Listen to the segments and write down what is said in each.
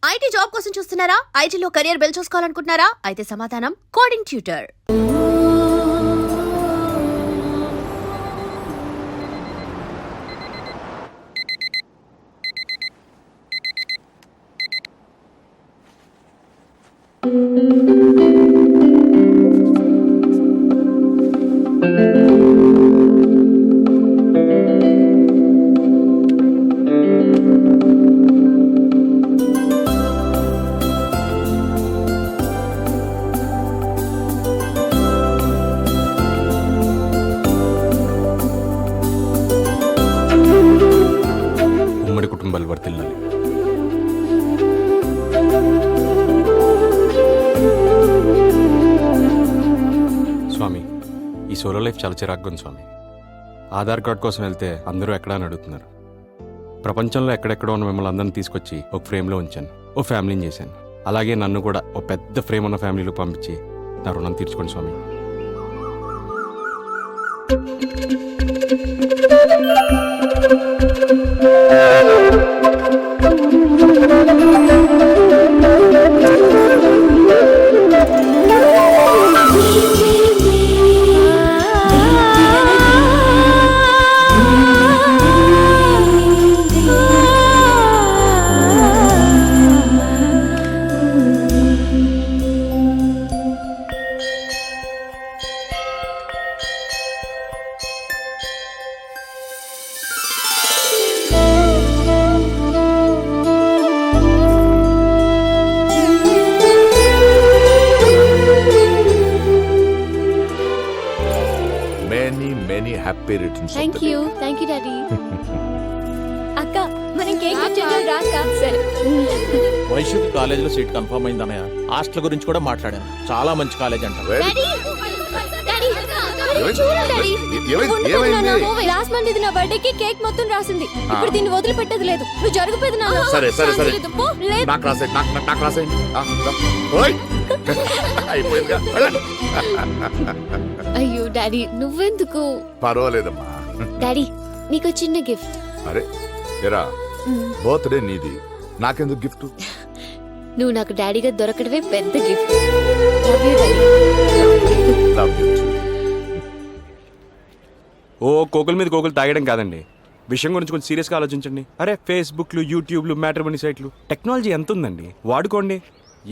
IT job కోసం చూస్తున్నారా? ఐటీలో కెరియర్ బిల్డ్ చూసుకోవాలనుకుంటున్నారా? అయితే సమాధానం కోడింగ్ ట్యూటర్. ఉమ్మడి కుటుంబాలు వర్తిల్లాలి. స్వామి, ఈ సోలో లైఫ్ చాలా చిరాగ్గా ఉంది స్వామి. ఆధార్ కార్డ్ కోసం వెళ్తే అందరూ ఎక్కడా అని అడుగుతున్నారు. ప్రపంచంలో ఎక్కడెక్కడో ఉన్న మిమ్మల్ని అందరిని తీసుకొచ్చి ఒక ఫ్రేమ్లో ఉంచాను, ఓ ఫ్యామిలీని చేశాను. అలాగే నన్ను కూడా ఓ పెద్ద ఫ్రేమ్ ఉన్న ఫ్యామిలీలో పంపించి నా రుణం తీర్చుకోండి స్వామి. Many happy returns. Thank you daddy. అక్క మనం కేక్ ఇచ్చేద్దాం రా అక్క. సరే. వైశ్యుకి కాలేజీలో సీట్ కన్ఫర్మ్ అయింది అన్నయ్య. హాస్టల్ గురించి కూడా మాట్లాడాను, చాలా మంచి కాలేజ్ అంట. డాడీ డాడీ లాస్ట్ మంత్ ఇది నా బర్త్డేకి కేక్ మొత్తం రాసింది. ఇప్పుడు దీన్ని వదిలిపెట్టేది లేదు. నువ్వు జరుగుపోయేది నా. సరే సరే సరే నాకు రాసే నాకు రాసే అయ్యో డాడీ నువ్వెందుకు? పర్వాలేదమ్మా. డాడీ నీకు చిన్న గిఫ్ట్. అరే ఎరా బర్త్డే నీది, నాకెందుకు గిఫ్ట్? నువ్వు నాకు డాడీగా దొరకడమే పెద్ద gift. Love you daddy. Love you too. ఓ కోకుల మీద కోకులు తాగడం కాదండి, విషయం గురించి కొంచెం సీరియస్గా ఆలోచించండి. అరే ఫేస్బుక్లు, యూట్యూబ్లు, మ్యాట్రిమోనీ సైట్లు, టెక్నాలజీ ఎంత ఉందండి, వాడుకోండి.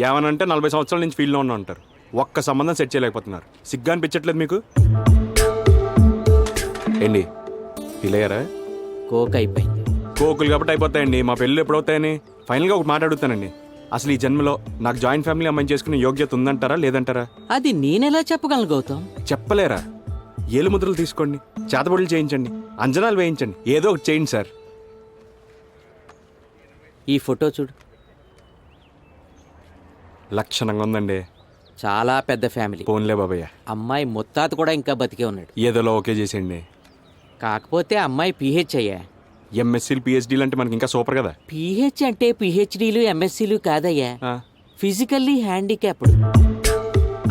ఏమనంటే 40 సంవత్సరాల నుంచి ఫీల్డ్లో ఉన్నా ఉంటారు, ఒక్క సంబంధం సెట్ చేయలేకపోతున్నారు. సిగ్గా అనిపించట్లేదు మీకు? ఏంటి ఫీల్ అయ్యారా? కోక్ అయిపోయింది. కోకులు కాబట్టి అయిపోతాయండి, మా పెళ్ళి ఎప్పుడవుతాయని. ఫైనల్గా ఒక మాట అడుగుతానండి, అసలు ఈ జన్మలో నాకు జాయింట్ ఫ్యామిలీ అమ్మాయిని చేసుకునే యోగ్యత ఉందంటారా లేదంటారా? అది నేనెలా చెప్పగలను గౌతమ్? చెప్పలేరా? ఏలు ముద్రలు తీసుకోండి, చేతబడులు చేయించండి, అంజనాలు వేయించండి, ఏదో ఒకటి చేయండి సార్. ఈ ఫోటో చూడు, లక్షణంగా ఉందండి. చాలా పెద్ద ఫ్యామిలీ. పోన్లే బాబయ్య, అమ్మాయి ముత్తాత కూడా ఇంకా బతికే ఉన్నాడు. ఏదోలో ఓకే చేసేయండి. కాకపోతే అమ్మాయి పిహెచ్ అయ్యా. ఎంఎస్సీలు పిహెచ్డీలు అంటే మనకి ఇంకా సూపర్ కదా. పిహెచ్ అంటే పిహెచ్డీలు ఎంఎస్సీలు కాదయ్యా, ఫిజికల్లీ హ్యాండిక్యాప్డ్.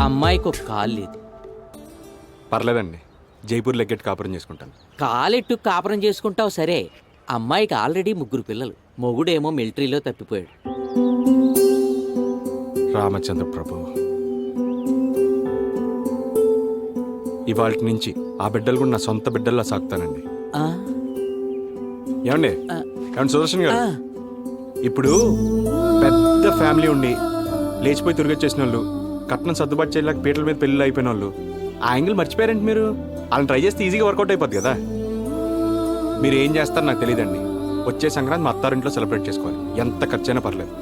అమ్మాయికి ఒక కాలు లేదు. పర్లేదండి, జైపూర్ లెగ్గెట్ కాపురం చేసుకుంటాను. కాలెట్టు కాపురం చేసుకుంటావు సరే, అమ్మాయికి ఆల్రెడీ 3 పిల్లలు. మొగుడేమో మిలిటరీలో తప్పిపోయాడు. రామచంద్ర ప్రభు, ఇవాళ నుంచి ఆ బిడ్డలు కూడా నా సొంత బిడ్డల్లా సాగుతానండి. ఏమండి ఏమండి సుదర్శన్ గారు, ఇప్పుడు పెద్ద ఫ్యామిలీ ఉండి లేచిపోయి తిరిగొచ్చేసిన వాళ్ళు, కట్నం సర్దుబాటు చేయలేక పీటల మీద పెళ్ళి అయిపోయిన వాళ్ళు, ఆ యాంగిల్ మర్చిపోయారండి మీరు. వాళ్ళని ట్రై చేస్తే ఈజీగా వర్కౌట్ అయిపోద్ది కదా. మీరు ఏం చేస్తారో నాకు తెలియదండి. వచ్చే సంక్రాంతి మా అత్తారింట్లో సెలబ్రేట్ చేసుకోవాలి, ఎంత ఖర్చైనా పర్లేదు.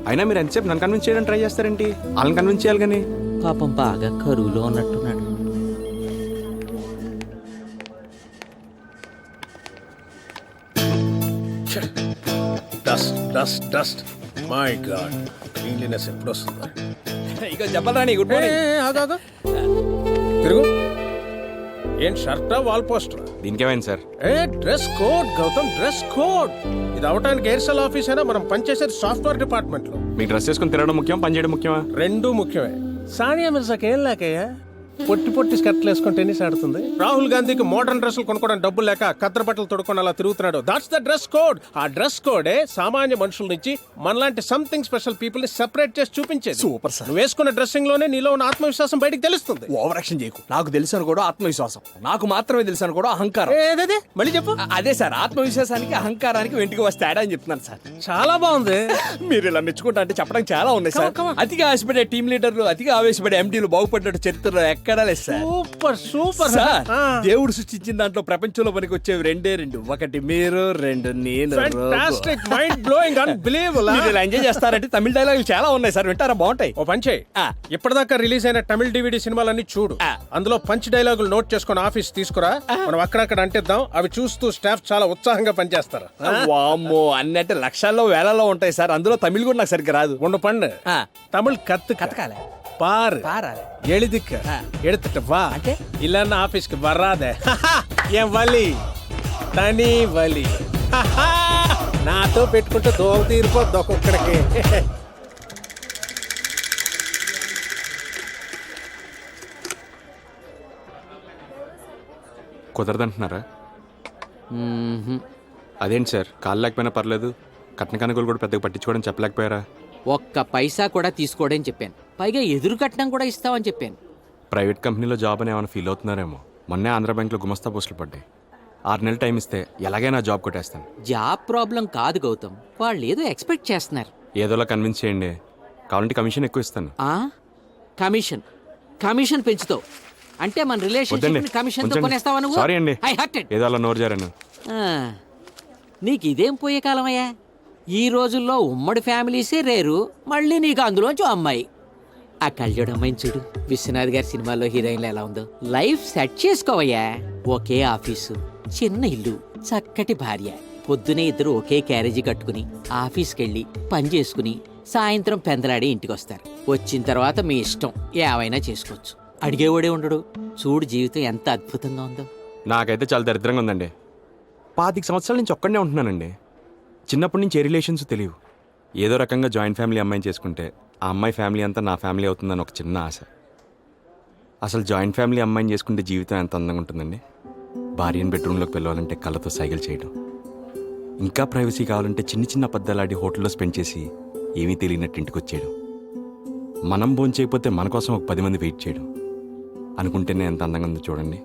అయినా మీరు ఎంతసేపు నన్ను కన్విన్స్ చేయడానికి ట్రై చేస్తారేంటి? వాళ్ళని కన్విన్స్ చేయాలి కానీ. పాపం బాగా కరువులో ఉన్నట్టున్నాడు. Dust dust dust my god, cleanliness ఎప్పుడు వస్తుందా? ఇక చెప్పాలని గుడ్ మార్నింగ్. తిరుగు. ఏం షర్టా వాల్ పోస్టరా? దీనికేమైంది sir? Dress code Gautam, dress code. ఇది అవటానికి ఎయిర్సెల్ ఆఫీస్ అయినా మనం పనిచేసేది సాఫ్ట్వేర్ డిపార్ట్మెంట్ లో. మీకు డ్రెస్ వేసుకుని తిరగడం ముఖ్యం, పని చేయడం ముఖ్యమా? రెండూ ముఖ్యమే. సానియా మిర్జాకి ఏం లేకయ్యా? పొట్టి పొట్టి స్కర్ట్లు వేసుకొని టెన్నిస్ ఆడుతుంది. రాహుల్ గాంధీకి మోడర్న్ డ్రెస్సులు కొనుక్కోవడానికి డబ్బులు లేక కత్తెర బట్టలు తొడుకొని అలా తిరుగుతున్నాడు. That's the dress code. ఆ డ్రెస్ కోడే సామాన్య మనుషుల నుంచి మనలాంటి సంథింగ్ స్పెషల్ పీపుల్ ని సెపరేట్ చేసి చూపించేది. Super sir. నువ్వు వేసుకున్న డ్రెస్సింగ్ లోనే నీలో ఉన్న ఆత్మవిశ్వాసం బయటికి తెలుస్తుంది. ఓవర్ యాక్షన్ చేయకు. నాకు తెలుసు కూడా ఆత్మవిశ్వాసం, నాకు మాత్రమే తెలుసు కూడా అహంకారం. ఏదేదే మళ్ళీ చెప్పు. అదే సార్, ఆత్మవిశ్వాసానికి అహంకారానికి వెంటికి వస్తే తేడా అని చెప్తున్నాను సార్. చాలా బాగుంది. మీరు ఇలా మెచ్చుకుంటా అంటే చెప్పడానికి చాలా ఉన్నాయి సార్. అతిగా ఆశపడే టీం లీడర్లు, అతిగా ఆవేశపడే ఎండీలు బాగుపడ్డట్టు చరిత్రలో ఎక్కడా లేదు సార్. సూపర్ సూపర్ సార్, దేవుడు సృష్టించిన దాంట్లో ప్రపంచంలో మనకి వచ్చేవి రెండే రెండు. ఒకటి మీరు, రెండు నేను. Fantastic, mind blowing, unbelievable. మీరు ఇలా ఎంజాయ్ చేస్తారంటే తమిళ డైలాగులు చాలా ఉన్నాయి సార్, వింటారా? బాగుంటాయి. ఓ పంచే, ఇప్పటిదాకా రిలీజ్ అయిన తమిళ డివిడి సినిమాలన్నీ చూడు. అందులో పంచ్ డైలాగులు నోట్ చేసుకుని ఆఫీస్ తీసుకురా. మనం అక్కడక్కడ అంటిద్దాం. అవి చూస్తూ స్టాఫ్ చాలా ఉత్సాహంగా పనిచేస్తారు. వామ్మో, అన్నట్టు లక్షల్లో వేలలో ఉంటాయి సార్. అందులో తమిళ్ కూడా నాకు సరిగ్గా రాదు. ఉండు పండు. తమిళ్ కతకాలే பாரு பாராளே எழுதிக்க எடுத்துட்டு வா అంటే இல்லன்னா ஆபீஸ்க்கு வராத என் వలి తని వలి నాతో పెట్టుకుంటే దోవ తీరిపోద్ది ఒక్కొక్కడికి. కుదరదంటున్నారా? అదేంటి సార్, కాళ్ళు లేకపోయినా పర్లేదు, కట్న కనుగోలు కూడా పెద్దగా పట్టించుకోవడం చెప్పలేకపోయారా? ఒక్క పైసా కూడా తీసుకోవడం చెప్పాను. పైగా ఎదురు కట్నం కూడా ఇస్తామని చెప్పాను. ప్రైవేట్ కంపెనీలో జాబ్ అని ఏమైనా ఫీల్ అవుతున్నారేమో. మొన్నే ఆంధ్ర బ్యాంక్లో గుమస్తా పోస్టులు పడ్డాయి. 6 నెలలు టైం ఇస్తే ఎలాగైనా జాబ్ కొట్టేస్తాను. జాబ్ ప్రాబ్లం కాదు గౌతమ్, వాళ్ళు ఏదో ఎక్స్పెక్ట్ చేస్తున్నారు. ఏదోలా కన్విన్స్ చేయండి, కావాలంటే కమిషన్ ఎక్కువ ఇస్తాను. కమిషన్ కమిషన్ పెంచుతావు అంటే మన రిలేషన్ కమిషన్ తో కొనేస్తావా నువ్వు? సారీ అండి, ఐ హర్టెడ్. ఏదో అలా నోరు జారాను. నీకు ఇదేం పోయే కాలమయ్యా? ఈ రోజుల్లో ఉమ్మడి ఫ్యామిలీసే రేరు, మళ్ళీ నీకు అందులోంచి అమ్మాయి. ఆ కళ్యాణ అమ్మాయిని చూడు, విశ్వనాథ్ గారి సినిమాలో హీరోయిన్లు ఎలా ఉందో. లైఫ్ సెట్ చేసుకోవయ్యా. ఒకే ఆఫీసు, చిన్న ఇల్లు, చక్కటి భార్య. పొద్దునే ఇద్దరు ఒకే క్యారేజీ కట్టుకుని ఆఫీస్కి వెళ్ళి పని చేసుకుని సాయంత్రం పెందలాడి ఇంటికి వస్తారు. వచ్చిన తర్వాత మీ ఇష్టం ఏవైనా చేసుకోవచ్చు. అడిగేవాడే ఉండడు. చూడు జీవితం ఎంత అద్భుతంగా ఉందో. నాకైతే చాలా దరిద్రంగా ఉందండి. 25 సంవత్సరాల నుంచి ఒక్కడనే ఉంటున్నానండి. చిన్నప్పటి నుంచి ఏ రిలేషన్స్ తెలియవు. ఏదో రకంగా జాయింట్ ఫ్యామిలీ అమ్మాయిని చేసుకుంటే ఆ అమ్మాయి ఫ్యామిలీ అంతా నా ఫ్యామిలీ అవుతుందని ఒక చిన్న ఆశ. అసలు జాయింట్ ఫ్యామిలీ అమ్మాయిని చేసుకుంటే జీవితం ఎంత అందంగా ఉంటుందండి. భార్యను బెడ్రూమ్లోకి వెళ్ళాలంటే కళ్ళతో సైకిల్ చేయడం, ఇంకా ప్రైవసీ కావాలంటే చిన్న చిన్న అబద్ధాలాడి హోటల్లో స్పెండ్ చేసి ఏమీ తెలియనట్టు ఇంటికి వచ్చేయడం, మనం భోంచేయకపోతే మన కోసం ఒక 10 మంది వెయిట్ చేయడం. అనుకుంటేనే ఎంత అందంగా ఉందో చూడండి.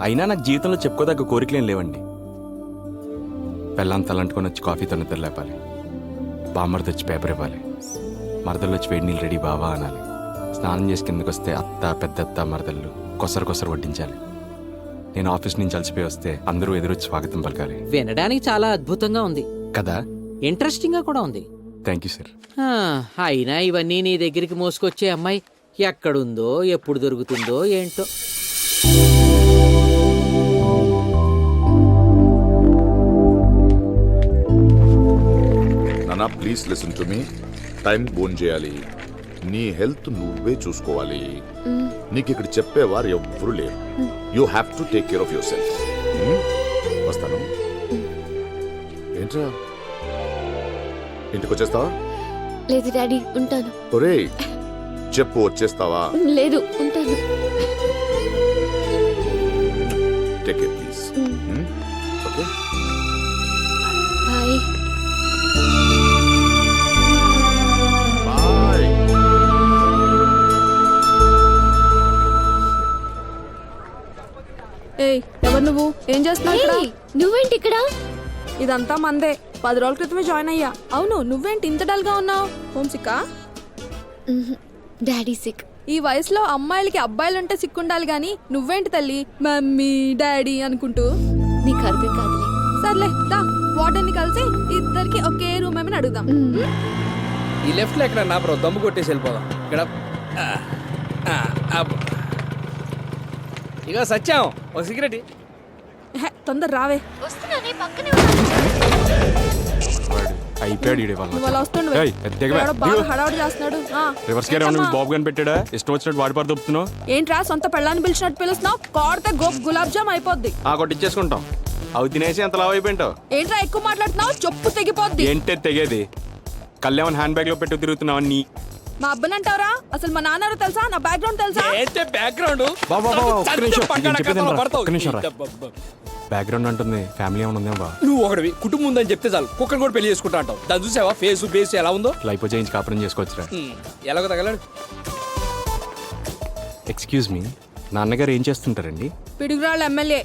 అయినా నాకు జీవితంలో చెప్పుకోదగ్గ కోరికలేం లేవండి. పెళ్ళాన్ని తలంటుకొని వచ్చి కాఫీతో నిద్ర లేపాలి, బామ్మర్ది వచ్చి పేపర్ ఇవ్వాలి, మరదళ్ళు వచ్చి వేడి నీళ్ళు రెడీ బావా అనాలి, స్నానం చేసి కిందకు వస్తే అత్త పెద్దత్త మరదళ్ళు కొసరు వడ్డించాలి. నేను ఆఫీస్ నుంచి అలసిపోయి వస్తే అందరూ ఎదురొచ్చి స్వాగతం పలకాలి. వినడానికి చాలా అద్భుతంగా ఉంది కదా, ఇంట్రెస్టింగ్ గా కూడా ఉంది. Thank you sir. అయినా ఇవన్నీ నీ దగ్గరికి మోసుకొచ్చే అమ్మాయి ఎక్కడుందో, ఎప్పుడు దొరుకుతుందో ఏంటో. నానా please listen to me. Time bone చేయాలి, నీ హెల్త్ నువ్వే చూసుకోవాలి. నీకు ఇక్కడ చెప్పేవారు ఎవ్వరూ లేరు. You have to take care of your self. వస్తాను. ఏంట్రా ఇంటికి వచ్చేస్తావా? లేదు డాడీ, ఉంటాను. ఒరే చెప్పు, వచ్చేస్తావా? లేదు, ఉంటాను. Take care please. Okay, bye. Bye. ఏయ్, ఎవరు నువ్వు? ఏం చేస్తున్నావు ఇక్కడ? ఏయ్, నువ్వేంటి ఇక్కడ? ఇదంతా మందే. 10 రోజుల క్రితమే జాయిన్ అయ్యా. అవును, నువ్వేంటి ఇంత డల్ గా ఉన్నావు? హోమ్ సిక్కా? Daddy sick. ఈ వయసులో అమ్మాయిలకి అబ్బాయిలుంటే సిక్కుండాలి గాని నువ్వేంటి తల్లి మమ్మీ డాడీ అనుకుంటూ? నీకు అర్థం కాదులే. సర్లే దా, వార్డెన్ని కలిసి ఇద్దరికి ఒకే రూమ్ ఏమని అడుగుదాం. ఈ లెఫ్ట్ లో ఎక్కడ నా బ్రో, దమ్ము కొట్టేసి వెళ్ళిపోదాం. ఇక్కడ ఇక సత్యం, ఒక సిగరెట్. తొందర రావే. వస్తున్నానే, పక్కనే అయిపోయాడు ఈడే వాళ్ళ. నువ్వు అలా వస్తుండు. ఏయ్, ఎత్తేగవే. ఎవడో బాగా హడావుడి చేస్తున్నాడు. రివర్స్ గేర్ ఏమన్నా బాబు గాని పెట్టాడా? ఇష్టం వచ్చినట్టు వాడి పారు దొప్పుతున్నావు. ఏంట్రా సొంత పెళ్ళాన్ని పిలిచినట్టు పిలుస్తున్నావు? కోడితే గులాబ్ జామ్ అయిపోద్ది. కొట్టించేసుకుంటాం. అవి తినేసి ఎంత లావు అయిపోయింటావు. ఏంట్రా ఎక్కువ మాట్లాడుతున్నావు? చెప్పు తెగిపోద్ది. ఏంటే తెగేది? కళ్యాణ్ హ్యాండ్ బ్యాగ్ లో పెట్టి తిరుగుతున్నావు. మా అబ్బని అంటావరా? అసలు మా నాన్న తెలుసా? నా బ్యాక్గ్రౌండ్ తెలుసా? ఏంటే బ్యాక్గ్రౌండ్ బాబా ఒక్క నిమిషం నేను చెప్పేది వినరా? ఒక్క నిమిషం రా. బ్యాక్గ్రౌండ్ అంటుంది ఫ్యామిలీ ఏమైనా ఉందేమో బా. నువ్వు ఒకటివి కుటుంబం ఉందని చెప్తే చాలు కుక్కను కూడా పెళ్లి చేసుకుంటా అంటావు. దాన్ని చూసావా ఫేస్ బేస్ ఎలా ఉందో? లైఫ్ చేయించి కాపురం చేసుకోవచ్చురా. ఎలాగో తగలడు. ఎక్స్క్యూజ్ మీ, నాన్నగారు ఏం చేస్తుంటారండి? పిడుగురాళ్ళ ఎమ్మెల్యే.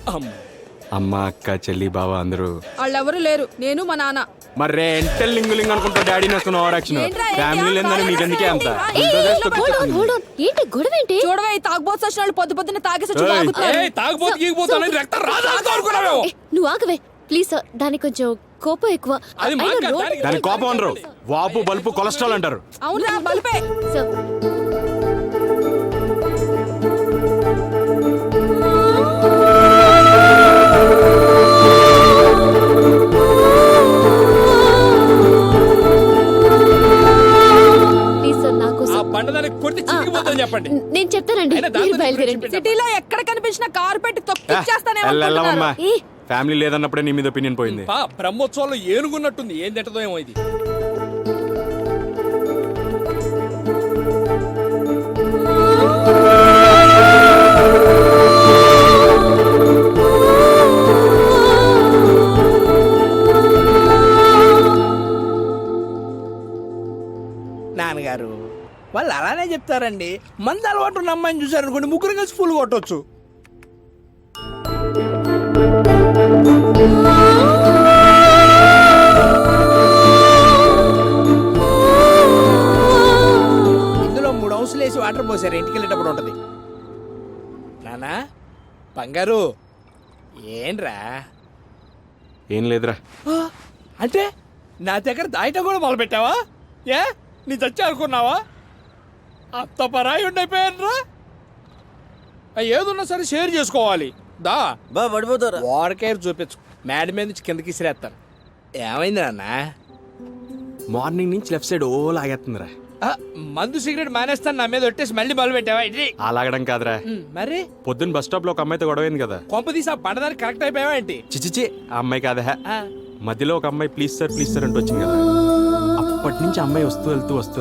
అమ్మ అక్క చెల్లి బావ అందరూ వాళ్ళెవరు లేరు, నేను మా నాన్న. మరి ఎంటల్ లింగులింగ్ అనుకుంటా డాడీని వస్తున్న ఓవర్ యాక్షన్. ఫ్యామిలీ లేదని నీకెందుకే అంత? ఏంటి గొడవ ఏంటి? చూడవే, ఈ తాగుబోతు సచిన వాళ్ళు పొద్దు పొద్దున్న తాగేసి వచ్చి తాగుతున్నారు. ఏయ్, తాగుబోతు గీగిపోతానని రక్తం రాదా అనుకున్నావేమో. నువ్వు ఆగవే ప్లీజ్ సార్, దానికి కొంచెం కోపం ఎక్కువ. అది మా అయినా కాదు, రోడ్ దానికి- దాని కోపం అనరు, వాపు బల్పు కొలెస్ట్రాల్ అంటారు. అవునా బలిపే. సార్, ప్లీజ్ సార్, నా కోసం. ఆ బండదానికి కొట్టి చిక్కిపోతాను చెప్పండి. నేను చెప్తానండి, అయినా దాంతో మీరు బయలుదేరండి. చెప్పండి. సిటీలో ఎక్కడ కనిపించిన కారు పెట్టి తొక్కిచ్చేస్తానేమో వెళ్ళమ్మా, ఏ ఫ్యామిలీ లేదన్నప్పుడే నీ మీద ఒపీనియన్ పోయింది. పా బ్రహ్మోత్సవంలో ఏనుగున్నట్టుంది. ఏం తింటదో ఏమో ఇది. నాన్నగారు వాళ్ళు అలానే చెప్తారండి. మంది అలవాటు ఉన్న అమ్మాయిని చూసారనుకోండి, ముగ్గురు కలిసి ఫుల్ కొట్టొచ్చు. ఇందులో 3 అంశాలు వేసి వాటర్ పోసారు, ఇంటికి వెళ్ళేటప్పుడు ఉంటది. నానా బంగారు ఏంట్రా? ఏం లేదురా. అంటే నా దగ్గర దాయటం కూడా మొదలు పెట్టావా? ఏ నీ చచ్చి అనుకున్నావా? అంత పరాయి ఉండిపోయానురా. ఏదున్నా సరే షేర్ చేసుకోవాలి. దా పడిపోతారా? వారకేర్ చూపించు, మేడ మీద నుంచి కిందకి ఇసిరేస్తాను. ఏమైంది నాన్న? మార్నింగ్ నుంచి లెఫ్ట్ సైడ్ ఓ లాగేస్తుందిరా. మందు సిగరెట్ మానేస్తాను నా మీద ఒట్టేసి మళ్ళీ మొదలు పెట్టావా? ఇది ఆ లాగడం కాదురా, మరి పొద్దున్న బస్ స్టాప్ లో ఒక అమ్మాయితో గొడవైంది కదా. కొంప తీసి ఆ బండదానికి కరెక్ట్ అయిపోయావా ఏంటి? చిచిచి, ఆ అమ్మాయి కాదా. మధ్యలో ఒక అమ్మాయి ప్లీజ్ సార్ అంటూ వచ్చింది కదా. అప్పటి నుంచి అమ్మాయి వస్తూ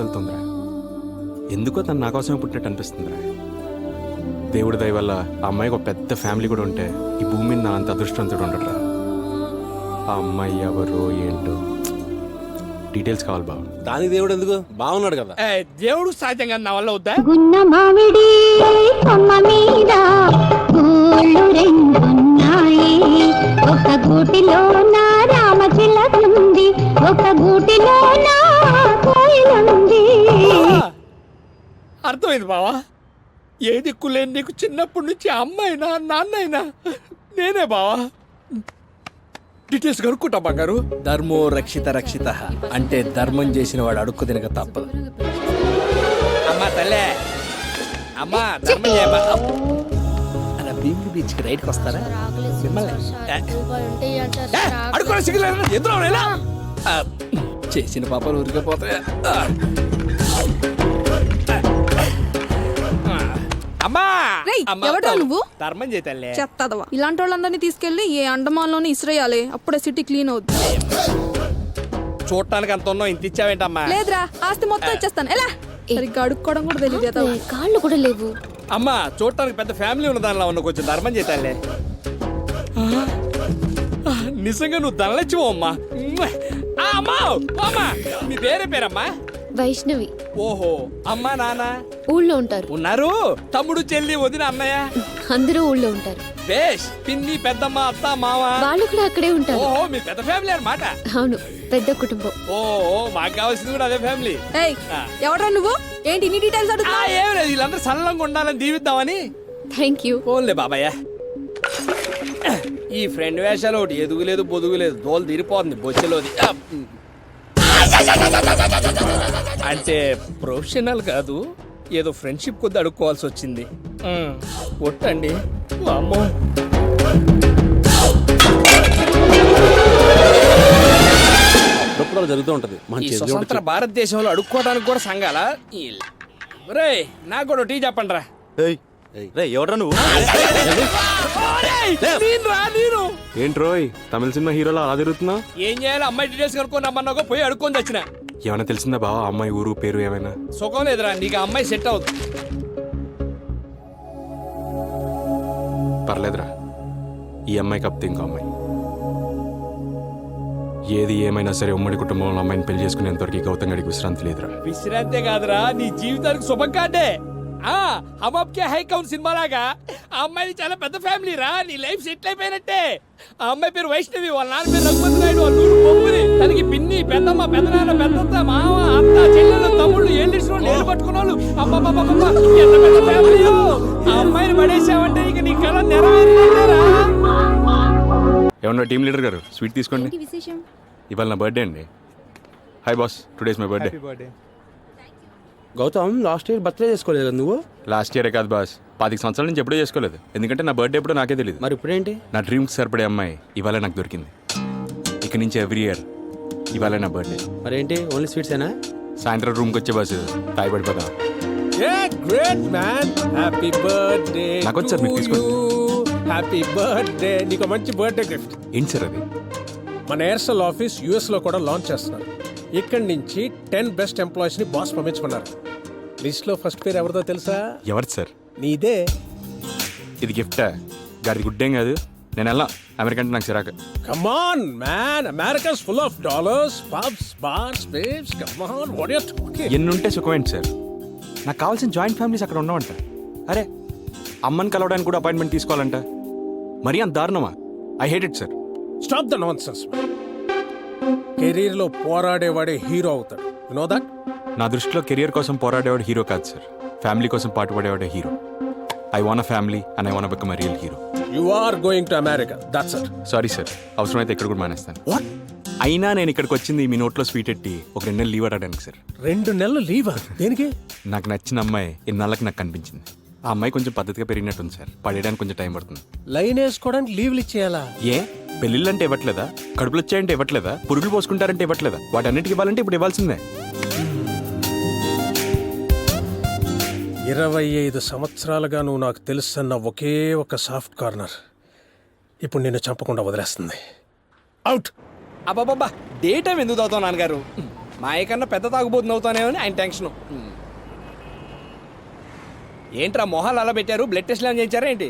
వెళ్తుందిరా. ఎందుకో తను నా కోసమే పుట్టినట్టు అనిపిస్తుందిరా. దేవుడి దయ వల్ల ఆ అమ్మాయికి ఒక పెద్ద ఫ్యామిలీ కూడా ఉంటే ఈ భూమి మీద నా అంత అదృష్టవంతుడు ఉండడురా. ఆ అమ్మాయి ఎవరో ఏంటో డీటెయిల్స్ కావాలి బావ. దానికి దేవుడు ఎందుకు? బాగున్నాడు కదా. దేవుడు సహజంగా నా వల్ల వద్దా? గున్న మామిడి కొమ్మ మీద గూళ్ళు రెండున్నాయి. ఒక గూటిలో నా రామచిలకుంది, ఒక గూటిలో నా కోయిలుంది. అర్థమైంది బావా. ఏ దిక్కు లేని నీకు చిన్నప్పటి నుంచి అమ్మాయినా నాన్నైనా నేనే బావా. డీటెయిల్స్ కనుక్కుంటా బంగారు. ధర్మో రక్షిత రక్షిత అంటే ధర్మం చేసిన వాడు అడుక్కు తినక తప్పదు. అమ్మా తల్లే, అమ్మా ధర్మం చేయమ్మా. అలా భీమిలి బీచ్కి రైడ్కి వస్తారా? అడుకోరా సిగ్గులేదు, ఎదురు ఎలా చేసిన పాపాలు ఊరికే పోతాయా? అమ్మా రేయ్, ఎవడ్రా నువ్వు? ధర్మం చేతల్లే. చెత్తదవా, ఇలాంటి వాళ్ళందరినీ తీసుకెళ్లి ఏ అండమాన్లోనే ఇసిరేయాలి, అప్పుడే సిటీ క్లీన్ అవుద్ది. చూడటానికి అంత ఉన్నావు, ఇంత ఇచ్చావేంటమ్మా? లేదురా, ఆస్తి మొత్తం ఇచ్చేస్తాను. ఎలా సరిగ్గా అడుక్కోవడం కూడా తెలియదు. కాళ్ళు కూడా లేవు. అమ్మా చూడటానికి పెద్ద ఫ్యామిలీ ఉన్న దానిలో ఉన్న, కొంచెం ధర్మం చేతాలే. నిజంగా నువ్వు ధనలచ్చివో అమ్మా. అమ్మా అమ్మా నీ పేరమ్మా? వైష్ణవి. ఓహో, అమ్మా నాన్న ఊళ్ళో ఉంటారు. ఉన్నారు. తమ్ముడు చెల్లి వదిన అన్నయ్య అందరూ ఊళ్ళో ఉంటారు. బేష్, పిన్ని పెద్దమ్మ అత్త మామ వాళ్ళు కూడా అక్కడే ఉంటారు. ఓహో, మీ పెద్ద ఫ్యామిలీ అన్నమాట. అవును, పెద్ద కుటుంబం. ఓ మాకు కావాల్సింది కూడా అదే ఫ్యామిలీ. ఏయ్, ఎవడ్రా నువ్వు? ఏంటి ఇన్ని డీటెయిల్స్ అడుగుతా? ఏం లేదు, వీళ్ళందరూ సల్లంగా ఉండాలని దీవిద్దామని. Thank you. పోన్లే బాబాయ్య. ఈ ఫ్రెండ్ వేషాలు ఒకటి ఎదుగులేదు బొదుగులేదు, దోలు తీరిపోతుంది బొచ్చెలోది. అంటే ప్రొఫెషనల్ కాదు, ఏదో ఫ్రెండ్షిప్ కొద్ది అడుక్కోవాల్సి వచ్చింది. ఒట్టండి అమ్మో. జరుగుతూ ఉంటది. ఈ స్వతంత్ర భారతదేశంలో అడుక్కోవడానికి కూడా సంఘాల. రే నాకు కూడా టీ చెప్పండి రా. ఎవడ్రా నువ్వు? నేను ఏంటి రోయ్ తమిళ సినిమా హీరోలో అలా తిరుగుతున్నావు? ఏం చేయాలి? అమ్మాయి డీటెయిల్స్ కనుక్కొని రమ్మన్నాకో పోయి అడుక్కొని వచ్చిన. ఏమైనా తెలిసిందా బావా అమ్మాయి ఊరు పేరు ఏమైనా? సుఖం లేదురా, నీకు ఆ అమ్మాయి సెట్ అవుతుంది. పర్లేదురా, ఈ అమ్మాయి కప్తే ఇంకో అమ్మాయి. ఏది ఏమైనా సరే ఉమ్మడి కుటుంబంలో అమ్మాయిని పెళ్లి చేసుకునేంతవరకు గౌతమ్ గడికి విశ్రాంతి లేదురా. విశ్రాంతే కాదురా, నీ జీవితానికి శుభం కాటే. హమ్ అప్ కే హై కౌన్ సినిమా లాగా ఆ అమ్మాయిది చాలా పెద్ద ఫ్యామిలీ రా. నీ లైఫ్ సెటిల్ అయిపోయినట్టే. ఆ అమ్మాయి పేరు వైష్ణవి, వాళ్ళ నాన్న పేరు రఘుపతి నాయుడు, వాళ్ళ ఊరు పొమ్ముది. తనకి పిన్ని, పెద్దమ్మ, పెద్దనాన్న, పెద్దత్త, మామ, అత్త, చెల్లెలు, తమ్ముళ్ళు, ఏళ్ళిసిన నీళ్ళు పట్టుకున్న వాళ్ళు. అబ్బా ఎంత పెద్ద ఫ్యామిలీ. ఆ అమ్మాయిని పడేసావంటే ఇక నీ కళ నెరవేరేరా. ఏమన్నా టీం లీడర్ గారు స్వీట్ తీసుకోండి. ఇవాళ నా బర్త్డే అండి. Hi boss, today's my birthday. Gautam last year birthday చేసుకోలేదు కదా నువ్వు? లాస్ట్ ఇయరే కాదు బాస్, 25 సంవత్సరాల నుంచి ఎప్పుడూ చేసుకోలేదు. ఎందుకంటే నా బర్త్డే ఎప్పుడో నాకే తెలియదు. మరి ఇప్పుడేంటి? నా డ్రీమ్కి సరిపడే అమ్మాయి ఇవాళ నాకు దొరికింది. ఇక నుంచి ఎవ్రీ ఇయర్ ఇవాళ నా బర్త్డే. మరేంటి ఓన్లీ స్వీట్సేనా? సాయంత్రం రూమ్కి వచ్చే బాస్ తాయి పడిపోతా. Great man, happy birthday. నాకు వచ్చి సార్, మీకు తీసుకోండి. Happy birthday. నీకు మంచి బర్త్డే గిఫ్ట్. ఏంటి సార్ అది? మన ఎయిర్సెల్ ఆఫీస్ యుఎస్ లో కూడా లాంచ్ చేస్తున్నారు. ఇక్కడి నుంచి 10 బెస్ట్ ఎంప్లాయీస్ ని బాస్ పంపించుకున్నారు. లిస్ట్ లో ఫస్ట్ పేరు ఎవరిదో తెలుసా? ఎవరు సార్? నీదే. ఇది గిఫ్టా? గాడి గుడ్డేం కాదు. నేను వెళ్ళా, అమెరికా అంటే నాకు చిరాక. Come on man, America's full of dollars, pubs, bars, babes. Come on, what you talking? ఎన్నుంటే సుఖమేంటి sir? నాకు కావాల్సిన జాయింట్ ఫ్యామిలీస్ అక్కడ ఉండవంట. అరే, అమ్మని కలవడానికి కూడా అపాయింట్మెంట్ తీసుకోవాలంట. మరీ అంత దారుణమా? I hate it sir. Stop the nonsense. Career లో పోరాడేవాడే హీరో అవుతాడు. You know that? నా దృష్టిలో కెరియర్ కోసం పోరాడేవాడు హీరో కాదు సార్, ఫ్యామిలీ కోసం పాటుపడేవాడే hero. I want family and I want become a real hero. You are going to America, that's it. Sorry sir, అవసరమైతే ఇక్కడ కూడా మానేస్తాను. అయినా నేను ఇక్కడికి వచ్చింది మీ నోట్లో స్వీట్ ఎట్టి ఒక 2 నెలలు లీవ్ అడగడానికి సార్. 2 నెలలు లీవా? దేనికి? నాకు నచ్చిన అమ్మాయి ఇన్నాళ్ళకి నాకు కనిపించింది. ఆ అమ్మాయి కొంచెం పద్ధతిగా పెరిగినట్టుంది సార్, పడేయడానికి కొంచెం టైం పడుతుంది. లైన్ వేసుకోవడానికి లీవ్లు ఇచ్చేయాలా? ఏ పెళ్ళిళ్ళు అంటే ఇవ్వట్లేదా? కడుపులు వచ్చాయంటే ఇవ్వట్లేదా? పురుగులు పోసుకుంటారంటే ఇవ్వట్లేదా? వాటన్నిటికి ఇవ్వాలంటే ఇప్పుడు ఇవ్వాల్సిందే. 25 సంవత్సరాలుగా నువ్వు నాకు తెలుసన్న ఒకే ఒక సాఫ్ట్ కార్నర్ ఇప్పుడు నిన్ను చంపకుండా వదిలేస్తుంది. అవుట్. అబ్బాబ్బా, డే టైం ఎందుకు తాగుతావు నాన్నగారు? మా కన్నా పెద్ద తాగుబోతుంది అవుతానేమని ఆయన టెన్షన్. ఏంట్రా మొహాలు అలా పెట్టారు? బ్లడ్ టెస్ట్ ఏమైనా చేయించారా ఏంటి?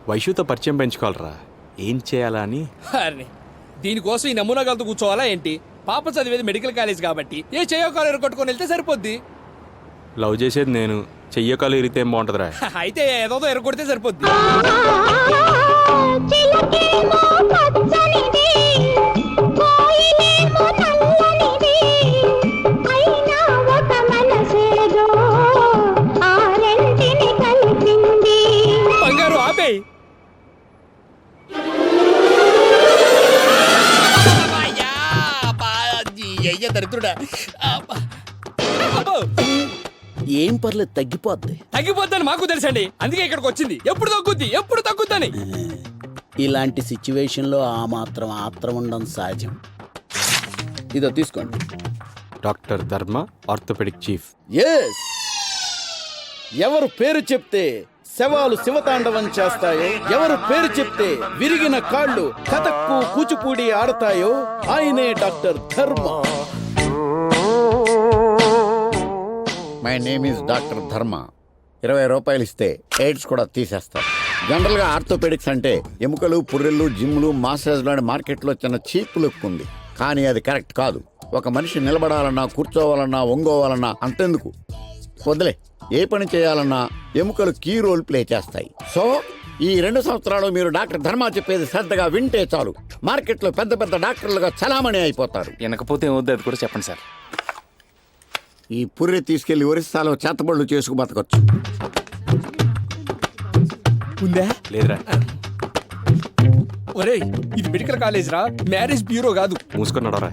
వైషుతో పరిచయం పెంచుకోవాలరా, ఏం చేయాలా అని. అరే, దీనికోసం ఈ నమూనా కలుతూ కూర్చోవాలా ఏంటి? పాప చదివేది మెడికల్ కాలేజ్ కాబట్టి ఏ చెయ్యో కాలేరు కొట్టుకొని వెళ్తే సరిపోద్ది. లవ్ చేసేది నేను, చెయ్యకాలు ఇరితే ఏం బాగుంటుందిరా? అయితే ఏదో ఎరగొడితే సరిపోద్ది. చిలకేమో పచ్చనిది, కోయిలేమో నల్లనిది, అయినా ఒక మనసేదో ఆ రెంటిని కలిపింది. బంగారు ఆపేయ్. దరిద్రుడా, ఏం పర్లేదు, తగ్గిపోద్ది. తగ్గిపోద్దని మాకు తెలుసండి, అందుకే ఇక్కడికి వచ్చింది. ఎప్పుడు తగ్గుద్దని. ఇలాంటి సిచ్యువేషన్లో ఆ మాత్రం ఆత్రం ఉండడం సహజం. ఇదో తీసుకోండి. డాక్టర్ ధర్మ, ఆర్థోపెడిక్ చీఫ్. ఎస్, ఎవరు పేరు చెప్తే శవాలు శివతాండవం చేస్తాయో, ఎవరు పేరు చెప్తే విరిగిన కాళ్ళు కథక్కు కూచిపూడి ఆడతాయో ఆయనే డాక్టర్ ధర్మ. మై నేమ్ ఈజ్ డాక్టర్ ధర్మ. 20 రూపాయలు ఇస్తే ఎయిడ్స్ కూడా తీసేస్తారు. జనరల్గా ఆర్థోపెడిక్స్ అంటే ఎముకలు, పుర్రెళ్ళు, జిమ్లు, మాసాజ్లు అనే మార్కెట్లో చిన్న చీప్ లుక్ ఉంది. కానీ అది కరెక్ట్ కాదు. ఒక మనిషి నిలబడాలన్నా, కూర్చోవాలన్నా, ఒంగోవాలన్నా అంతెందుకు, వదిలే ఏ పని చేయాలన్నా ఎముకలు కీ రోల్ ప్లే చేస్తాయి. సో ఈ 2 సంవత్సరాలు మీరు డాక్టర్ ధర్మ చెప్పేది శ్రద్ధగా వింటే చాలు, మార్కెట్లో పెద్ద పెద్ద డాక్టర్లుగా చలామణి అయిపోతారు. వినకపోతే ఏమవుద్ది అది కూడా చెప్పండి సార్. ఈ పుర్రె తీసుకెళ్లి ఒరిస్సాలో చేతబడులు చేసుకు బతకొచ్చు. ఉందా? లేదురా. ఒరేయ్, ఇది మెడికల్ కాలేజ్ రా, మ్యారేజ్ బ్యూరో కాదు. మూసుకున్నాడరా.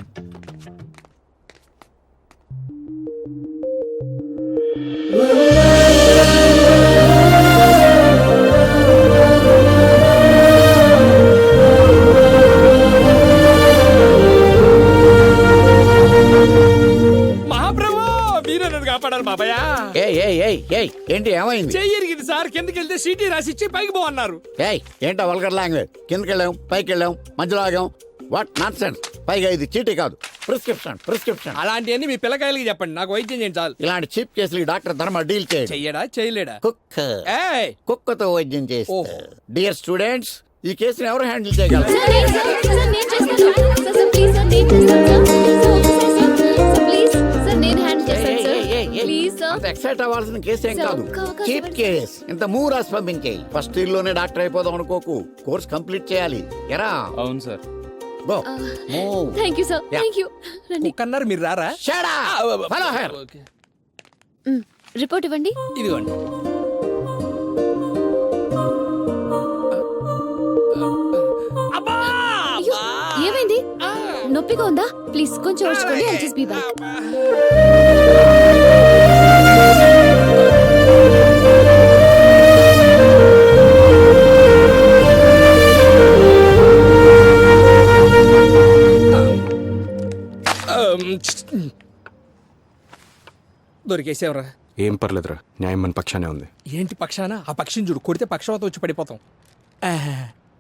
మహాప్రభు, మీరే నన్ను కాపాడాలి బాబాయ్. ఏంటి ఏమైంది? చెయ్యరిగింది సార్, కిందకి వెళ్తే సీటీ రాసి ఇచ్చి పైకి పోన్నారు. ఏంటో వల్గర్ లాంగ్వేజ్. కిందకి వెళ్ళాం, పైకి వెళ్ళాం, మధ్యలో ఆగాం. What not sense. పైగా ఇది చీటీ కాదు, ప్రిస్క్రిప్షన్. అలాంటివన్నీ మీ పిల్లకాయలకి చెప్పండి, నాకు వైద్యం చేయండి చాలు. ఇలాంటి చీప్ కేసులు డాక్టర్ ధర్మ డీల్ చేయడు. చెయ్యడా చేయలేడా? ఏయ్, కుక్కతో వైద్యం చేస్తే. ఓహో. డియర్ స్టూడెంట్స్, ఈ కేసుని ఎవరు హ్యాండిల్ చేయగలరు? సార్, నేను చేస్తాను. సార్, ప్లీజ్ సార్, నేను చేస్తాను సార్. ప్లీజ్ సార్, నేను హ్యాండిల్ చేస్తాను సార్. Please sir. అంత ఎక్సైట్ అవ్వాల్సిన కేసు ఏం సార్, కాదు. ఒక్క అవకాశం చీప్ ఇవ్వండి. కేస్. ఇంత మూవ్ రాసి పంపించేయి. ఫస్ట్ ఇయర్ లోనే డాక్టర్ అయిపోదాం అనుకోకు. కోర్స్ కంప్లీట్ చేయాలి. ఎరా అవును sir. Go move. Thank you sir, thank you. రండి. కుక్కన్నారు, మీరు రారా? Shut up. Follow her. Okay. Report ఇవ్వండి. ఇదిగోండి. అబ్బా! అయ్యో, ఏమైంది? నొప్పిగా ఉందా? ప్లీజ్ కొంచెం ఓర్చుకోండి. I'll just be back. దొరికేసేవరా? ఏం పర్లేదురా, న్యాయం మన పక్షానే ఉంది. ఏంటి పక్షాన? ఆ పక్షిని చూడు, కొడితే పక్షవాతం వచ్చి పడిపోతాం.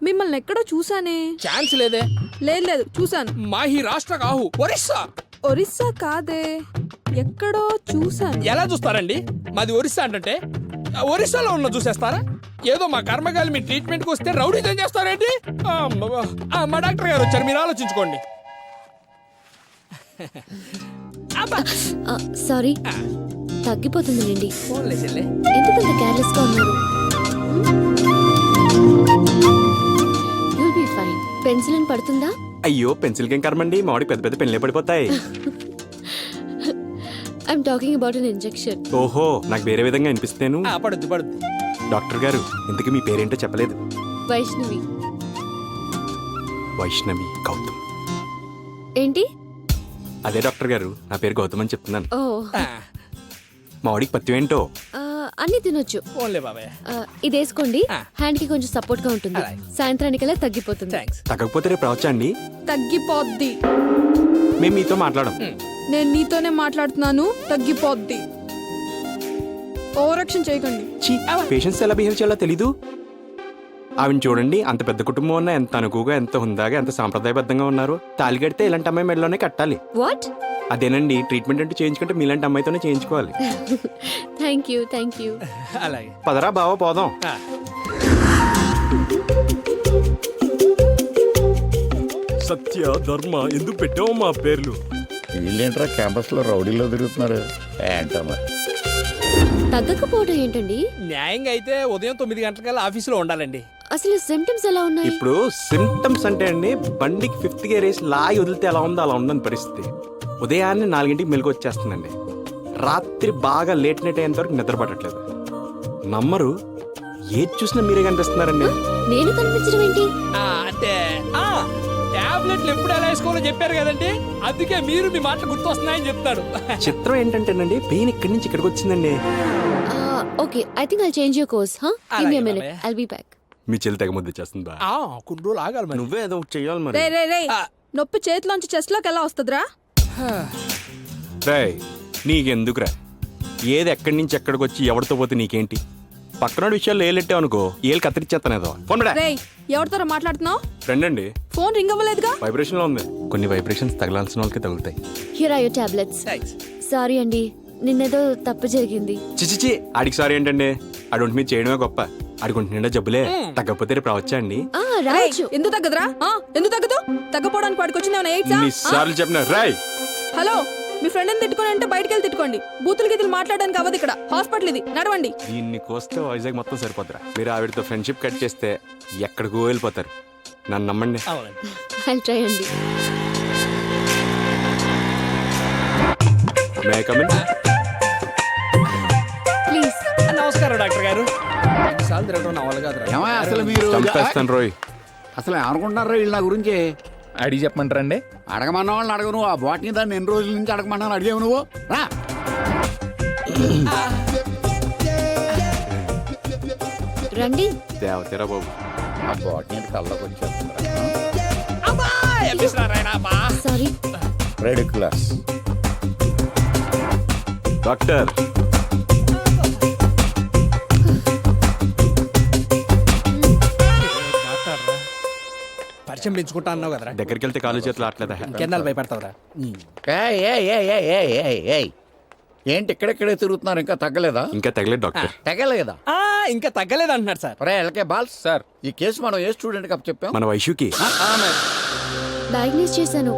మిమ్మల్ని ఎక్కడో చూసానే. ఛాన్స్ లేదే. లేదు చూసాను. మాహి రాష్ట్ర కాహు ఒరిస్సా. ఒరిస్సా కాదే, ఎక్కడో చూసాను. ఎలా చూస్తారండి? మాది ఒరిస్సా అంటే ఒరిస్సాలో ఉన్న చూసేస్తారా? ఏదో మా కర్మగాలి మీ ట్రీట్మెంట్కి వస్తే రౌడీజం చేస్తారేంటి? మా డాక్టర్ గారు వచ్చారు, మీరు ఆలోచించుకోండి. సారీ, తగ్గిపోతుందిలేండి. ఫోన్లే చెల్లె. ఎందుకంత కేర్లెస్ గా ఉన్నారు? You'll be fine. పెన్సిలిన్ పడుతుందా? అయ్యో, పెన్సిల్ కేం కర్మండి, మామిడి పెద్ద పెద్ద పెన్నులే పడిపోతాయి. I'm talking about an injection. ఓహో, నాకు వేరే విధంగా అనిపిస్తేను. పడుద్ది పడుద్ది. డాక్టర్ గారు, ఇంతకీ మీ పేరేంటో చెప్పలేదు. వైష్ణవి. వైష్ణవి గౌతమ్. ఏంటి? అదే డాక్టర్ గారు, నా పేరు గౌతమ్ అని చెప్తున్నాను. ఓ, మామిడికి పత్యం ఏంటో. అన్ని తినొచ్చు. ఫోన్లే బాబాయ్. ఇది వేసుకోండి, హ్యాండ్ కి కొంచెం సపోర్ట్ గా ఉంటుంది. అలాగే. సాయంత్రానికల్లా తగ్గిపోతుంది. థ్యాంక్స్. తగ్గకపోతే రేపు రావచ్చా అండి? తగ్గిపోద్ది. మేము మీతో మాట్లాడం. నేను నీతోనే మాట్లాడుతున్నాను. తగ్గిపోద్ది. ఓవరాక్షన్ చేయకండి. పేషెంట్స్ ఎలా బిహేవ్ చేయాలో తెలీదు. ఆవిడ చూడండి, అంత పెద్ద కుటుంబం ఉన్నా ఎంత అనుకుగా, ఎంత హుందాగా, ఎంత సాంప్రదాయబద్ధంగా ఉన్నారు. తాళి కడితే ఇలాంటి అమ్మాయి మెడలోనే కట్టాలి. వాట్? అదేనండి, ట్రీట్మెంట్ అంటే చేయించుకుంటే మీలాంటి అమ్మాయితోనే చేయించుకోవాలి. Thank you, thank you. అలాగే. పదరా బావ, పోదాం. సత్య, ధర్మ ఎందుకు పెట్టావు మా పేర్లు? వీళ్ళేంట్రా క్యాంపస్ లో రౌడీలో తిరుగుతున్నారు ఏంటో మరి. తగ్గకపోవడం ఏంటండి? న్యాయంగా అయితే ఉదయం 9 గంటలకల్లా ఆఫీసులో ఉండాలండి. అసలు సిమ్టమ్స్ ఎలా ఉన్నాయి? ఇప్పుడు సిమ్టమ్స్ అంటే అండి, బండికి 5th గేర్ వేసి లాగి వదిలితే ఎలా ఉందో అలా ఉందని పరిస్థితి. ఉదయాన్నే 4 మెలకు వచ్చేస్తుందండి. రాత్రి బాగా లేట్ నైట్ అయ్యేంత వరకు నిద్ర పట్టట్లేదు. నమ్మరు, ఏది చూసినా మీరే కనిపిస్తున్నారండి. నేను కనిపించడం ఏంటి? అంటే టాబ్లెట్లు ఎప్పుడు ఎలా వేసుకోవాలో చెప్పారు కదండి, అందుకే మీరు మీ మాటలు గుర్తొస్తున్నాయని చెప్తారు. చిత్రం ఏంటంటేనండి, పెయిన్ ఇక్కడి నుంచి ఇక్కడికి వచ్చిందండి. Okay, I think I'll change your course. Give me a minute, I'll be back. మీ చెల్లి తెగ ముద్ద చేస్తుంది బా. కొన్ని రోజులు ఆగాలి మరి. నువ్వే ఏదో ఒకటి చెయ్యాలి మరి. రే నొప్పి చేతిలోంచి చెస్ట్ లోకి ఎలా వస్తుందిరా? రేయ్, నీకెందుకురా? ఏది ఎక్కడి నుంచి ఎక్కడికి వచ్చి ఎవరితో పోతే నీకేంటి? పక్కన విషయాలు ఏలెట్టావు అనుకో, ఏళ్ళు కత్తిరించేస్తానేదో. ఫోన్ పెడా. రే, ఎవరితో మాట్లాడుతున్నావు? ఫ్రెండ్ అండి. Phone ring అవ్వలేదుగా? వైబ్రేషన్ లో ఉంది. కొన్ని వైబ్రేషన్స్ తగలాల్సిన వాళ్ళకి తగులుతాయి. Here are your tablets. Sorry అండి, నిన్నేదో తప్పు జరిగింది. చిచిచి, ఆడికి సారీ ఏంటండి? ఆడి మీద చేయడమే గొప్ప. ఆడికి నిండా జబ్బులే. తగ్గకపోతే రేపు రావచ్చా అండి? రావచ్చు. ఎందుకు తగ్గదురా? ఎందుకు తగ్గదు? తగ్గపోవడానికి వాడికి వచ్చింది ఏమైనా ఎయిడ్సా? ఎన్నిసార్లు చెప్పినా రాయ్. హలో, మీ ఫ్రెండ్ అని తిట్టుకోని అంటే బయటికి వెళ్ళి తిట్టుకోండి. బూతులు గీతులు మాట్లాడడానికి అవ్వదు ఇక్కడ. హాస్పిటల్ ఇది, నడవండి. దీన్ని కోస్తే వైజాగ్ మొత్తం సరిపోతురా. మీరు ఆవిడతో ఫ్రెండ్షిప్ కట్ చేస్తే ఎక్కడికో వెళ్ళిపోతారు. నన్ను నమ్మండి. ఐల్ ట్రై అండి. May come in? ప్లీజ్. నమస్కారం డాక్టర్ గారు. ఎన్నిసార్లు తిరగడం నా వల్ల కాదురా. ఏమయ్య, అసలు మీరు చంపేస్తాను రోయ్. అసలు ఏమనుకుంటున్నారా వీళ్ళు నా గురించి? అడిగి చెప్పమంటారండి? అడగమన్న వాళ్ళని అడగ. నువ్వు ఆ బాటిని దాన్ని ఎన్ని రోజుల నుంచి అడగమన్నా అడిగావు నువ్వు? రా. రండి. దేవతేరా బాబు. ఆ బాటిని కళ్ళకి వచ్చేస్తుందిరా. సారీ. Red class. డాక్టర్ పరిచయం పెంచుకుంటా అన్నావు కదరా దగ్గరికి వెళ్తే కాలు చేతులు ఆటలేదా? ఇంకెన్నాళ్ళు భయపడతావురా ఏయ్, ఏయ్, ఏయ్, ఏయ్, ఏయ్, ఏయ్, ఏయ్. ఏంటి ఇక్కడెక్కడే తిరుగుతున్నారు, ఇంకా తగ్గలేదా? ఇంకా తగలేదు డాక్టర్. తగ్గలేదా? ఇంకా తగ్గలేదు అంటున్నారు సార్. ఒరే ఎల్కే బాల్స్ సార్, ఈ కేసు మనం ఏ స్టూడెంట్ కప్ చెప్పాం? మన వైశ్యుకి డయాగ్నోస్ చేశాను.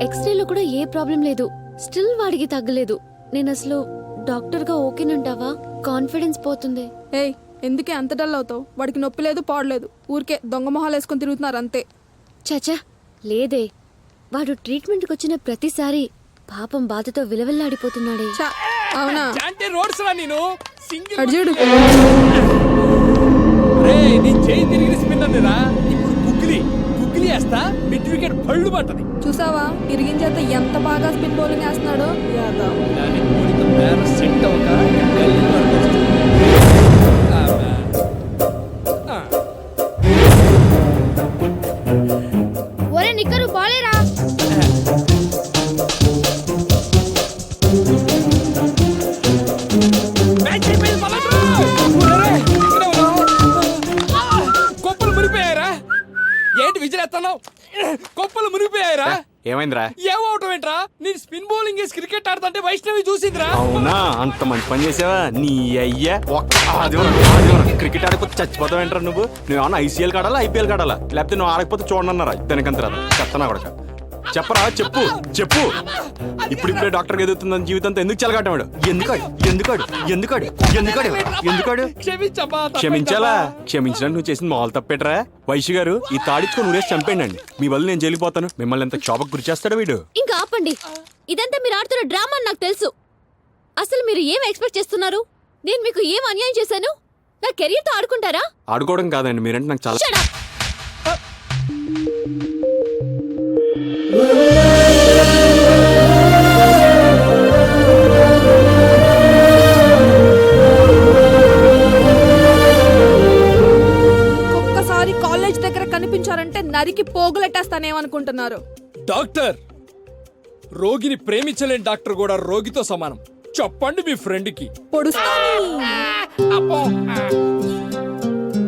ఎక్స్రేలో కూడా ఏ ప్రాబ్లం లేదు. స్టిల్ వాడికి తగ్గలేదు. నేను అసలు డాక్టర్గా ఓకేనంటావా? కాన్ఫిడెన్స్ పోతుంది. ఏయ్ ఎందుకే అంత డల్ అవుతావు? వాడికి నొప్పి లేదు పాడలేదు, ఊరికే దొంగ మొహాలు వేసుకొని తిరుగుతున్నారు అంతే. చచా లేదే, వాడు ట్రీట్మెంట్కి వచ్చిన ప్రతిసారి పాపం బాధతో విలవిల్లాడిపోతున్నాడే. చా అవునా? అంటే రోడ్స్ రా నేను సింగిల్ అటు చూడు. రేయ్ నీ చేయి తిరిగి స్పిన్నర్ రా. ఇప్పుడు గుగ్గిలి వేస్తా మిడ్ వికెట్ పళ్ళు పట్టది. చూసావా ఇరిగించేత ఎంత బాగా స్పిన్ బౌలింగ్ వేస్తున్నాడో. యాదవ్. దాని కోడితో పేర సెట్ అవ్వక గల్లీ వరకు వచ్చింది. ఒరే నిక్కరు బాలేరా. మ్యాచ్ అయిపోయింది పలకరా. ఒరేయ్, ఇక్కడే ఉన్నావు. కొప్పలు మునిగిపోయారా? ఏంటి విజిలేస్తున్నావు? కొప్పలు మునిగిపోయారా? ఏమైందిరా? ఏమవటం ఏంట్రా? నేను స్పిన్ బౌలింగ్ వేసి క్రికెట్ ఆడుతుంటే వైష్ణవి చూసిందిరా. అవునా, అంత మంచి పని చేసావా? నీ అయ్యా ఒక్క ఆదివారం క్రికెట్ ఆడకపోతే చచ్చిపోతావు ఏంట్రా నువ్వు? నువ్వేమన్నా ఐసీఎల్ కాడాలా ఐపీఎల్ కాడాలా? లేకపోతే నువ్వు ఆడకపోతే చూడనన్నారా? దానికంత రాదా? చెత్తనా కొడక. చెప్పరా, చెప్పు చెప్పు. ఇప్పుడిప్పుడే డాక్టర్కి ఎదుగుతుందని జీవితంతో ఎందుకు చెలగాటమాడు? ఎందుకాడు? క్షమించమ్మా, క్షమించాలా? క్షమించడానికి నువ్వు చేసింది మామూలు తప్పేట్రా? వైశ్య గారు ఈ తాడిచ్చుకొని ఊరేసి చంపేయండి. మీ వల్ల నేను జైలుపోతాను. మిమ్మల్ని ఎంత క్షోభకు గురి చేస్తాడు వీడు. ఇంకా ఆపండి. ఇదంతా మీరు ఆడుతున్న డ్రామా అని నాకు తెలుసు. అసలు మీరు ఏం ఎక్స్పెక్ట్ చేస్తున్నారు? నేను మీకు ఏం అన్యాయం చేశాను? నా కెరీర్ తో ఆడుకుంటారా? ఆడుకోవడం కాదండి, మీరంటే నాకు చాలా. Shut up. ఒక్కసారి కాలేజ్ దగ్గర కనిపించారంటే నరికి పోగులెట్టేస్తానేమనుకుంటున్నారు. డాక్టర్, రోగిని ప్రేమించలేని డాక్టర్ కూడా రోగితో సమానం. చెప్పండి మీ ఫ్రెండ్ కి. పొడుస్తాను. అబ్బో